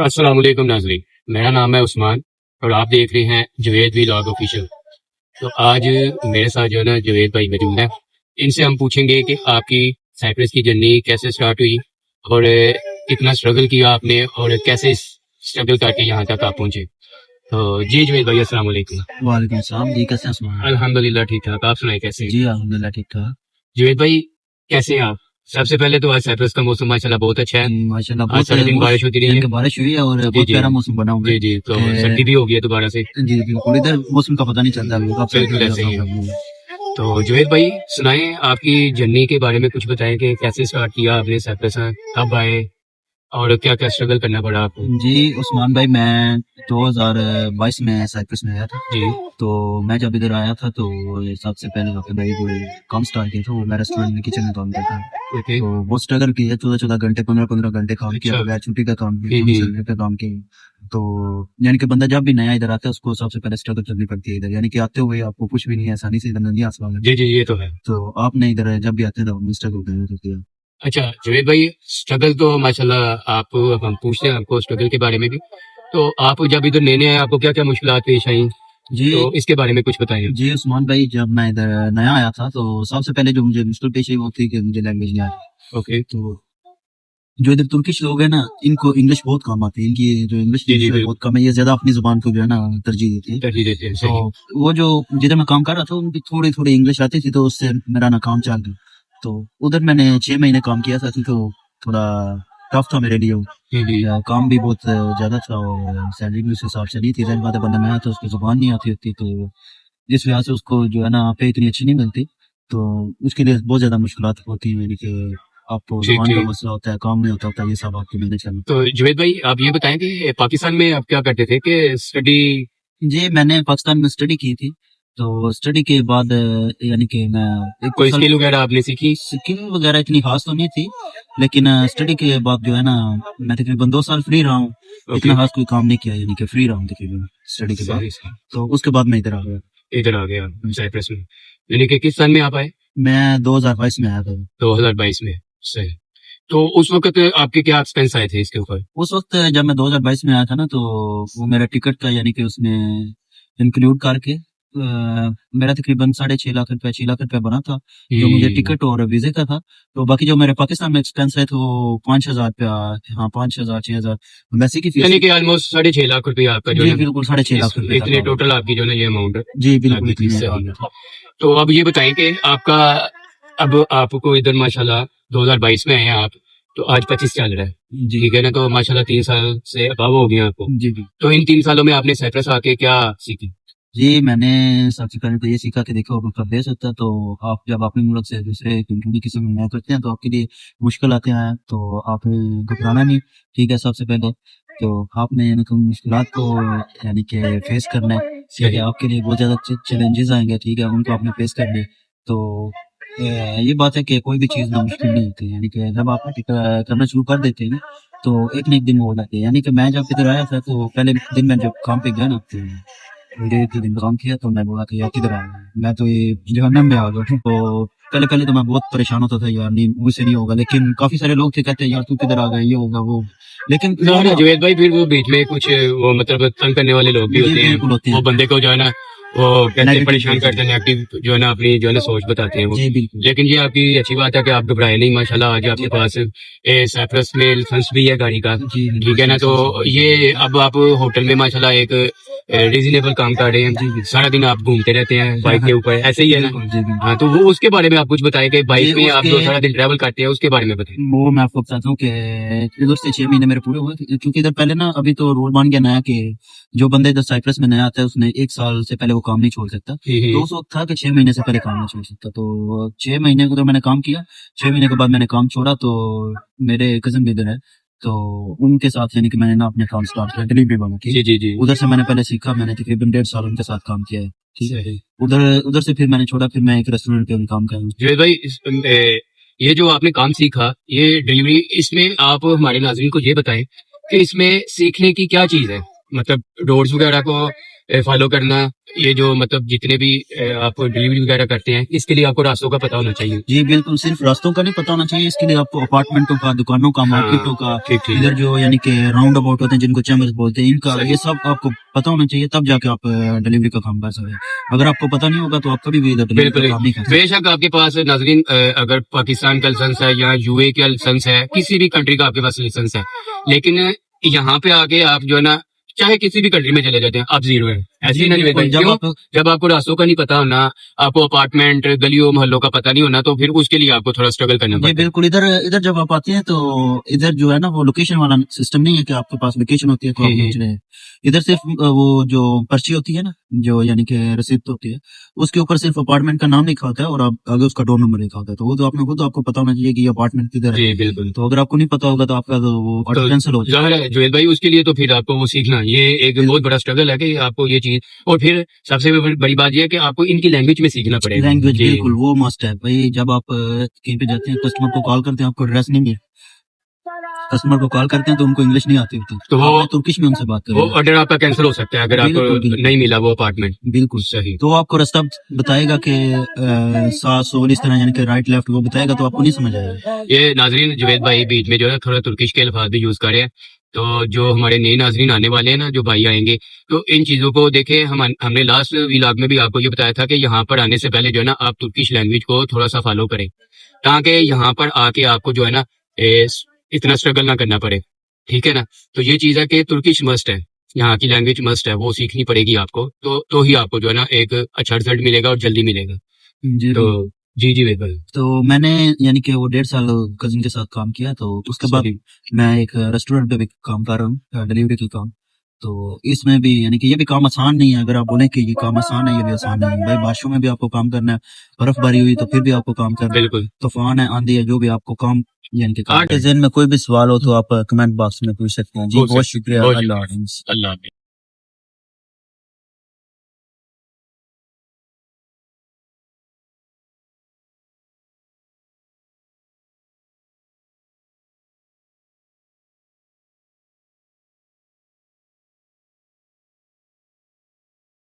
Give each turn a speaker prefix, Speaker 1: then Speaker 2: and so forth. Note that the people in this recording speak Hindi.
Speaker 1: अस्सलाम वालेकुम नाज़रीन, मेरा नाम है उस्मान और आप देख रहे हैं जवेद व्लॉग ऑफिशियल। तो आज मेरे साथ जो है ना जवेद भाई मौजूद है। इनसे हम पूछेंगे कि आपकी साइप्रस की जर्नी कैसे स्टार्ट हुई और कितना स्ट्रगल किया आपने और कैसे स्ट्रगल करके यहाँ तक आप पहुंचे। तो जी जवेद भाई अस्सलाम वालेकुम।
Speaker 2: वालेकुम सलाम जी, कैसे हैं उस्मान?
Speaker 1: अल्हम्दुलिल्लाह ठीक ठाक, आप सुनाए कैसे हैं?
Speaker 2: जी अल्हम्दुलिल्लाह ठीक ठाक।
Speaker 1: जवेद भाई कैसे हैं आप? सबसे पहले तो आज साइप्रस का मौसम माशाल्लाह बहुत अच्छा है।
Speaker 2: माशाल्लाह
Speaker 1: आज
Speaker 2: बहुत
Speaker 1: सारे दिन बारिश होती रही
Speaker 2: यानी
Speaker 1: है।
Speaker 2: कि बारिश हुई है और
Speaker 1: जी
Speaker 2: बहुत
Speaker 1: जी
Speaker 2: प्यारा मौसम बना हुआ है।
Speaker 1: जी जी, तो सर्दी भी हो गई है दोबारा से।
Speaker 2: जी बिल्कुल, इधर मौसम का पता नहीं चलता है, कब सर्दी
Speaker 1: बिल्कुल
Speaker 2: हो
Speaker 1: ऐसे ही है।
Speaker 2: कब
Speaker 1: तो जुवेद भाई सुनाएं आपकी जर्नी के बारे में, कुछ बताएं कि कैसे स्टार्ट किया आपने साइप्रस, कब आए और क्या क्या स्ट्रगल करना पड़ा आपको।
Speaker 2: जी उस्मान भाई, मैं 2022 में साइप्रस में आया था।
Speaker 1: जी
Speaker 2: तो मैं जब इधर आया था तो सबसे पहले वहाँ पे भाई वो काम स्टार्ट किया था, वो मैं रेस्टोरेंट में किचन में काम करता था।
Speaker 1: ओके।
Speaker 2: तो बहुत स्ट्रगल किया, 14-14 घंटे 15-15 घंटे काम किया,
Speaker 1: अच्छा।
Speaker 2: बगैर छुट्टी का काम किया,
Speaker 1: हम्म।
Speaker 2: संडे पे काम किया। तो यानी कि बंदा जब भी नया इधर आता है उसको सबसे पहले स्ट्रगल करनी पड़ती है इधर, यानी कि आते हुए आपको कुछ भी नहीं है, आसानी से इधर नहीं आ सकता।
Speaker 1: जी जी ये तो है।
Speaker 2: तो आपने इधर जब भी आते हैं तो स्ट्रगल करना होती है।
Speaker 1: अच्छा जुवेद भाई, स्ट्रगल तो माशाल्लाह आप, अब हम पूछते हैं आपको स्ट्रगल के बारे में भी। तो आप जब इधर नए नए आए आपको क्या क्या मुश्किलात पेश आई,
Speaker 2: जी
Speaker 1: तो इसके बारे में कुछ बताइए।
Speaker 2: जी उस्मान भाई, जब मैं इधर नया आया था तो सबसे पहले जो मुझे मुश्किल पेश आई वो थी कि मुझे लैंग्वेज नहीं आती।
Speaker 1: ओके।
Speaker 2: तो जो इधर तुर्किश लोग हैं ना, इनको इंग्लिश बहुत कम आती है, इनकी जो इंग्लिश
Speaker 1: जी जी
Speaker 2: है बहुत कम है, ये ज्यादा अपनी जुबान को जो है ना तरजीह देती है।
Speaker 1: तरजीह देते हैं, सही।
Speaker 2: तो वो जो जिधर मैं काम कर रहा था उनकी थोड़ी थोड़ी इंग्लिश आती थी, तो उससे मेरा ना काम चल गया। तो उधर मैंने 6 महीने काम किया था, तो थोड़ा टफ था मेरे लिए।
Speaker 1: जी
Speaker 2: काम भी बहुत ज्यादा था और सैलरी भी उस हिसाब से नहीं थी। जाहिर बात है, बंदा नया था, उसकी जुबान नहीं आती होती, तो जिस वजह से उसको जो है ना पे इतनी अच्छी नहीं मिलती। तो उसके लिए बहुत ज्यादा मुश्किलात होती है, यानी कि आपको
Speaker 1: ठीक
Speaker 2: जुबान का
Speaker 1: ठीक।
Speaker 2: मसला होता है, काम नहीं होता होता, ये सब आपको मैनेज करना।
Speaker 1: तो जुवेद भाई आप ये बताएं कि पाकिस्तान में आप क्या करते थे कि स्टडी।
Speaker 2: जी मैंने पाकिस्तान में स्टडी की थी। तो स्टडी के बाद यानी कि मैं एक
Speaker 1: कोई
Speaker 2: साल
Speaker 1: स्किल वगैरह आपने सीखी।
Speaker 2: स्किल वगैरह इतनी खास तो नहीं थी, लेकिन स्टडी के बाद जो है ना मैं तकरीबन 2 साल फ्री रहा हूँ।
Speaker 1: ओके।
Speaker 2: इतना खास कोई काम नहीं किया, यानी कि फ्री रहा हूँ तकरीबन स्टडी के बाद।
Speaker 1: सही सही।
Speaker 2: तो उसके बाद मैं इधर आ गया।
Speaker 1: इधर आ गया साइप्रस में, यानी कि किस सन में आप आए?
Speaker 2: मैं 2022 में आया था।
Speaker 1: 2022 में। सही। तो उस वक्त आपके क्या एक्सपेंस आए थे इसके ऊपर?
Speaker 2: उस वक्त जब मैं 2022 में आया था ना, तो वो मेरा टिकट का यानी कि उसमें इंक्लूड करके मेरा तकरीबन 6.5 लाख रुपया 6 लाख रुपया बना था, जो मुझे टिकट और वीजे का था। तो बाकी जो मेरे पाकिस्तान में एक्सपेंस है तो 5,000 रुपया, हाँ 5,000 6,000 वैसे की फीस
Speaker 1: यानी
Speaker 2: थी।
Speaker 1: कि ऑलमोस्ट 6.5 लाख रुपया आपका जो
Speaker 2: जी
Speaker 1: है
Speaker 2: बिल्कुल 6.5 लाख रुपए
Speaker 1: इतने
Speaker 2: था।
Speaker 1: टोटल आपकी जो है ये अमाउंट
Speaker 2: जी बिल्कुल
Speaker 1: लगी थी।
Speaker 2: इतनी
Speaker 1: सही।
Speaker 2: था।
Speaker 1: तो अब ये बताएं कि आपका, अब आपको इधर माशाल्लाह 2022 में आए हैं आप, तो आज 25 चल रहा है,
Speaker 2: जी
Speaker 1: ठीक है ना, तो माशाल्लाह 3 साल से अबव हो गया आपको।
Speaker 2: जी जी
Speaker 1: तो इन 3 सालों में आपने साइप्रस आके क्या सीखी?
Speaker 2: जी मैंने सबसे पहले तो ये सीखा कि देखो, अब देश होता है तो आप जब अपने मुल्क से दूसरे कंट्री किसी में नया करते हैं तो आपके लिए मुश्किल आते हैं, तो आप घबराना नहीं। ठीक है, सबसे पहले तो आपने यानी कि मुश्किलात को यानी कि फेस करना है। ठीक है, आपके लिए बहुत ज्यादा चैलेंजेस आएंगे, ठीक है, उनको आपने फेस करने। तो ये बात है कि कोई भी चीज़ ना मुश्किल नहीं होती, यानी कि जब आप करना शुरू कर देते हैं ना, तो एक न एक दिन वो हो जाते हैं। यानी कि मैं जब इधर आया था तो पहले दिन मैं जब काम पे गया ना, तो मेरे 2 दिन काम किया तो मैं बोला कि यार किधर आया मैं, तो ये जहन्नम में आ गया। तो पहले पहले तो मैं बहुत परेशान होता था, यार नहीं मुझसे नहीं होगा, लेकिन काफी सारे लोग थे कहते हैं यार तू किधर आ गया, ये होगा वो। लेकिन
Speaker 1: ना ना जुवेद भाई, फिर वो बीच में कुछ वो मतलब तंग करने वाले लोग भी
Speaker 2: जी
Speaker 1: होते हैं,
Speaker 2: बिल्कुल होते
Speaker 1: वो
Speaker 2: हैं।
Speaker 1: बंदे को जो है ना वो कहते हैं
Speaker 2: नेगेटिव
Speaker 1: परेशान
Speaker 2: चीज़
Speaker 1: करते हैं, नेगेटिव जो है ना अपनी जो है ना सोच बताते हैं वो।
Speaker 2: जी बिल्कुल
Speaker 1: लेकिन ये आपकी अच्छी बात है कि आप घबराए नहीं, माशाल्लाह आज आपके पास साइप्रस में लाइसेंस भी है गाड़ी का,
Speaker 2: जी
Speaker 1: ठीक है ना। तो ये अब आप होटल में माशाल्लाह एक रीजनेबल काम कर रहे
Speaker 2: जी
Speaker 1: हैं, सारा दिन आप घूमते रहते हैं बाइक के ऊपर, ऐसे ही है ना?
Speaker 2: बिल्कुल जी बिल्कुल।
Speaker 1: हाँ, तो वो उसके बारे में आप कुछ बताएं कि
Speaker 2: जी
Speaker 1: बाइक में आप जो
Speaker 2: उसके
Speaker 1: सारा दिन ट्रैवल करते हैं उसके बारे में बताएं।
Speaker 2: वो मैं आपको बताता हूँ कि इधर से 6 महीने मेरे पूरे हुए थे, क्योंकि इधर पहले ना अभी तो रूल बन गया नया कि जो बंदा इधर साइप्रस में नया आता है उसने 1 साल से पहले वो काम नहीं छोड़ सकता। तो उस वक्त था कि 6 महीने से पहले काम नहीं छोड़ सकता। तो 6 महीने को तो मैंने काम किया। 6 महीने के बाद मैंने काम छोड़ा, तो मेरे कजन भी इधर है, तो उनके साथ यानी कि मैंने ना अपने काम स्टार्ट किया, डिलीवरी वाला की।
Speaker 1: जी जी जी।
Speaker 2: उधर से मैंने पहले सीखा, मैंने तकरीबन 1.5 साल उनके साथ काम किया है। ठीक है,
Speaker 1: सही।
Speaker 2: उधर उधर से फिर मैंने छोड़ा, फिर मैं एक रेस्टोरेंट पे भी काम कर रहा हूँ।
Speaker 1: जुवेद भाई ये जो आपने काम सीखा, ये डिलीवरी, इसमें आप हमारे नाज़रीन को ये बताएं कि इसमें सीखने की क्या चीज़ है, मतलब डोर्स वगैरह को फॉलो करना, ये जो मतलब जितने भी आप डिलीवरी वगैरह करते हैं, इसके लिए आपको रास्तों का पता होना चाहिए।
Speaker 2: जी बिल्कुल, सिर्फ रास्तों का नहीं पता होना चाहिए, इसके लिए आपको अपार्टमेंटों का, दुकानों का, मार्केटों का,
Speaker 1: ठीक ठीक
Speaker 2: इधर जो यानी कि राउंड अबाउट होते हैं जिनको चैम्बर्स बोलते हैं, इनका
Speaker 1: सही।
Speaker 2: ये सब आपको पता होना चाहिए, तब जाके आप डिलीवरी का काम कर सकते हैं। अगर आपको पता नहीं होगा तो आप कभी भी इधर डिलीवरी
Speaker 1: बिल्कुल
Speaker 2: का काम नहीं कर सकते।
Speaker 1: बेशक आपके पास नाजरीन अगर पाकिस्तान का लाइसेंस है या यूए का लाइसेंस है, किसी भी कंट्री का आपके पास लाइसेंस है, लेकिन यहाँ पे आके आप जो है ना चाहे किसी भी कंट्री में चले जाते हैं, आप जीरो है। ऐसे ही ना नहीं
Speaker 2: बिल्कुल,
Speaker 1: होता।
Speaker 2: जब
Speaker 1: क्यों?
Speaker 2: आप
Speaker 1: जब आपको रास्तों का नहीं पता होना, आपको अपार्टमेंट गलियों मोहल्लों का पता नहीं होना, तो फिर उसके लिए आपको थोड़ा स्ट्रगल करना
Speaker 2: जी
Speaker 1: पड़ता है।
Speaker 2: बिल्कुल, इधर इधर जब आप आते हैं तो इधर जो है ना वो लोकेशन वाला सिस्टम नहीं है कि आपके पास लोकेशन होती है तो आप पहुंच रहे हैं। इधर सिर्फ वो जो पर्ची होती है ना, जो यानी कि रसीद होती है, उसके ऊपर सिर्फ अपार्टमेंट का नाम लिखा होता है और आप आगे उसका डोर नंबर लिखा होता है, तो वो तो आपने खुद आपको पता होना चाहिए कि ये अपार्टमेंट किधर है।
Speaker 1: जी बिल्कुल।
Speaker 2: तो अगर आपको नहीं पता होगा तो आपका तो वो
Speaker 1: तो
Speaker 2: ऑर्डर कैंसिल हो जाएगा।
Speaker 1: जाहिर है जुएल भाई, उसके लिए तो फिर आपको वो सीखना, ये एक बहुत बड़ा स्ट्रगल है कि आपको ये चीज, और फिर सबसे बड़ी बात ये है कि आपको इनकी लैंग्वेज में सीखना पड़ेगा।
Speaker 2: लैंग्वेज
Speaker 1: जी
Speaker 2: बिल्कुल वो मस्ट है भाई। जब आप कहीं पे जाते हैं, कस्टमर को कॉल करते हैं, आपको एड्रेस नहीं मिले, कस्टमर को कॉल करते हैं तो उनको इंग्लिश नहीं आती होती,
Speaker 1: तो वो
Speaker 2: आपने तुर्किश में उनसे बात
Speaker 1: वो
Speaker 2: करेंगे।
Speaker 1: ऑर्डर आपका कैंसिल हो सकता है अगर आपको
Speaker 2: बिल्कुल बिल्कुल
Speaker 1: नहीं मिला वो अपार्टमेंट।
Speaker 2: बिल्कुल।
Speaker 1: सही।
Speaker 2: तो वो आपको रास्ता बताएगा कि 700 इस तरह, यानी कि राइट लेफ्ट वो बताएगा, तो आपको नहीं समझ आएगा।
Speaker 1: ये नाजरीन जुवेद भाई बीच में जो है थोड़ा तुर्किश के अल्फाज भी यूज कर रहे हैं, तो जो हमारे नए नाजरीन आने वाले हैं ना, जो भाई आएंगे, तो इन चीजों को देखे। हमने लास्ट व्लॉग में भी आपको ये बताया था कि यहाँ पर आने से पहले जो है ना आप तुर्किश लैंग्वेज को थोड़ा सा फॉलो करें, ताकि यहाँ पर आके आपको जो है ना इतना स्ट्रगल ना करना पड़े। ठीक है ना? तो ये चीज है कि तुर्किश मस्ट है, यहाँ की लैंग्वेज मस्ट है, वो सीखनी पड़ेगी आपको, तो ही आपको जो है ना एक अच्छा रिजल्ट मिलेगा और जल्दी मिलेगा।
Speaker 2: जी
Speaker 1: तो जी जी बिल्कुल।
Speaker 2: तो मैंने यानी कि वो 1.5 साल कजिन के साथ काम किया, तो उसके बाद
Speaker 1: सही।
Speaker 2: मैं एक रेस्टोरेंट पे भी काम कर रहा हूँ, डिलीवरी का काम। तो इसमें भी यानी कि ये भी काम आसान नहीं है। अगर आप बोले कि ये काम आसान है, ये भी आसान नहीं है भाई। बारिशों में भी आपको काम करना है, बर्फबारी हुई तो फिर भी आपको काम करना है,
Speaker 1: बिल्कुल।
Speaker 2: तूफान है, आंधी है, जो भी आपको काम यानी कि
Speaker 1: आठ
Speaker 2: जिन में कोई भी सवाल हो तो आप कमेंट बॉक्स में पूछ सकते हैं। जी
Speaker 1: हो
Speaker 2: बहुत
Speaker 1: सकता
Speaker 2: शुक्रिया।
Speaker 1: बहुत
Speaker 2: अल्लाह
Speaker 1: शुक्रिया।
Speaker 2: हाफ़िज़।
Speaker 1: अल्लाह हाफ़िज़।